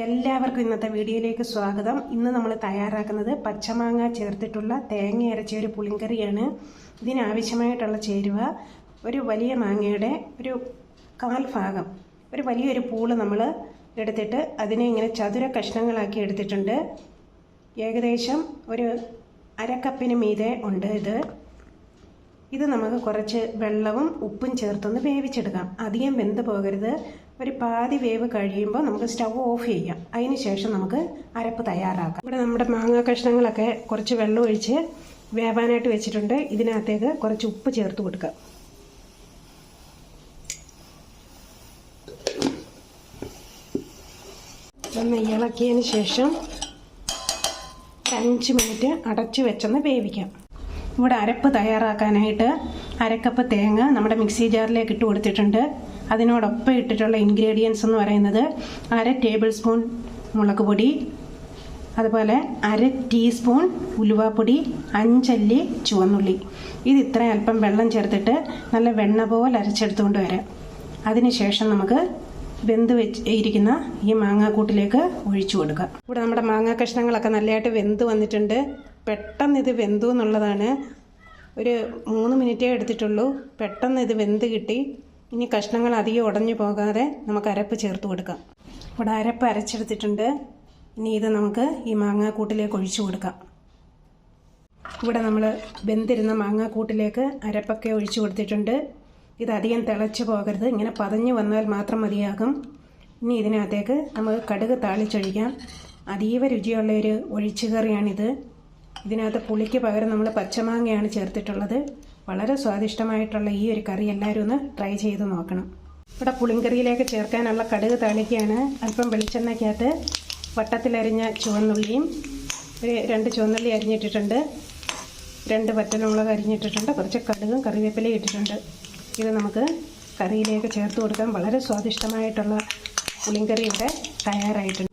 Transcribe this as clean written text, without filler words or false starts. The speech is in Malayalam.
എല്ലാവർക്കും ഇന്നത്തെ വീഡിയോയിലേക്ക് സ്വാഗതം. ഇന്ന് നമ്മൾ തയ്യാറാക്കുന്നത് പച്ചമാങ്ങ ചേർത്തിട്ടുള്ള തേങ്ങ അരച്ച ഒരു പുളിങ്കറിയാണ്. ഇതിനാവശ്യമായിട്ടുള്ള ചേരുവ ഒരു വലിയ മാങ്ങയുടെ ഒരു 1/4 ഭാഗം, ഒരു വലിയൊരു പൂള് നമ്മൾ എടുത്തിട്ട് അതിനെ ഇങ്ങനെ ചതുര കഷ്ണങ്ങളാക്കി എടുത്തിട്ടുണ്ട്. ഏകദേശം ഒരു 1/2 കപ്പിന് മീതെ ഉണ്ട്. ഇത് നമുക്ക് കുറച്ച് വെള്ളവും ഉപ്പും ചേർത്തൊന്ന് വേവിച്ചെടുക്കാം. അധികം വെന്ത് പോകരുത്. ഒരു പാതി വേവ് കഴിയുമ്പോൾ നമുക്ക് സ്റ്റവ് ഓഫ് ചെയ്യാം. അതിന് ശേഷം നമുക്ക് അരപ്പ് തയ്യാറാക്കാം. ഇവിടെ നമ്മുടെ മാങ്ങ കഷ്ണങ്ങളൊക്കെ കുറച്ച് വെള്ളം ഒഴിച്ച് വേവാനായിട്ട് വെച്ചിട്ടുണ്ട്. ഇതിനകത്തേക്ക് കുറച്ച് ഉപ്പ് ചേർത്ത് കൊടുക്കാം. ഒന്ന് ഇളക്കിയതിന് ശേഷം 5 മിനിറ്റ് അടച്ചു വെച്ചൊന്ന് വേവിക്കാം. ഇവിടെ അരപ്പ് തയ്യാറാക്കാനായിട്ട് 1/2 കപ്പ് തേങ്ങ നമ്മുടെ മിക്സി ജാറിലേക്ക് ഇട്ട് കൊടുത്തിട്ടുണ്ട്. അതിനോടൊപ്പം ഇട്ടിട്ടുള്ള ഇൻഗ്രീഡിയൻസ് എന്ന് പറയുന്നത് 1/2 ടേബിൾ സ്പൂൺ മുളക് പൊടി, അതുപോലെ 1/2 ടീസ്പൂൺ ഉലുവാപ്പൊടി, 5 അല്ലി ചുവന്നുള്ളി. ഇത് ഇത്ര അല്പം വെള്ളം ചേർത്തിട്ട് നല്ല വെണ്ണ പോലെ അരച്ചെടുത്തുകൊണ്ട് വരാം. അതിനുശേഷം നമുക്ക് വെന്ത് ഇരിക്കുന്ന ഈ മാങ്ങാക്കൂട്ടിലേക്ക് ഒഴിച്ചു കൊടുക്കാം. ഇവിടെ നമ്മുടെ മാങ്ങാ കഷ്ണങ്ങളൊക്കെ നല്ലതായിട്ട് വെന്ത് വന്നിട്ടുണ്ട്. പെട്ടെന്ന് ഇത് വെന്തു എന്നുള്ളതാണ്. ഒരു 3 മിനിറ്റേ എടുത്തിട്ടുള്ളൂ. പെട്ടെന്ന് ഇത് വെന്ത് കിട്ടി. ഇനി കഷ്ണങ്ങൾ അധികം ഉടഞ്ഞു പോകാതെ നമുക്ക് അരപ്പ് ചേർത്ത് കൊടുക്കാം. ഇവിടെ അരപ്പ് അരച്ചെടുത്തിട്ടുണ്ട്. ഇനി ഇത് നമുക്ക് ഈ മാങ്ങാക്കൂട്ടിലേക്ക് ഒഴിച്ചു കൊടുക്കാം. ഇവിടെ നമ്മൾ വെന്തിരുന്ന മാങ്ങാക്കൂട്ടിലേക്ക് അരപ്പൊക്കെ ഒഴിച്ചു കൊടുത്തിട്ടുണ്ട്. ഇതധികം തിളച്ച് പോകരുത്. ഇങ്ങനെ പതഞ്ഞ് വന്നാൽ മാത്രം മതിയാകും. ഇനി ഇതിനകത്തേക്ക് നമുക്ക് കടുക് താളിച്ചൊഴിക്കാം. അതീവ രുചിയുള്ള ഒരു ഒഴിച്ചുകറിയാണിത്. ഇതിനകത്ത് പുളിക്ക് പകരം നമ്മൾ പച്ചമാങ്ങയാണ് ചേർത്തിട്ടുള്ളത്. വളരെ സ്വാദിഷ്ടമായിട്ടുള്ള ഈ ഒരു കറി എല്ലാവരും ഒന്ന് ട്രൈ ചെയ്ത് നോക്കണം. ഇവിടെ പുളിങ്കറിയിലേക്ക് ചേർക്കാനുള്ള കടുക് താളിക്കുകയാണ്. അല്പം വെളിച്ചെണ്ണയ്ക്കകത്ത് വട്ടത്തിലരിഞ്ഞ ചുവന്നുള്ളിയും, ഒരു 2 ചുവന്നുള്ളി അരിഞ്ഞിട്ടിട്ടുണ്ട്, 2 വറ്റൽമുളക് അരിഞ്ഞിട്ടിട്ടുണ്ട്, കുറച്ച് കടുകും കറിവേപ്പിലയും ഇട്ടിട്ടുണ്ട്. ഇത് നമുക്ക് കറിയിലേക്ക് ചേർത്ത് കൊടുക്കാൻ വളരെ സ്വാദിഷ്ടമായിട്ടുള്ള പുളിങ്കറി ഇവിടെ തയ്യാറായിട്ടുണ്ട്.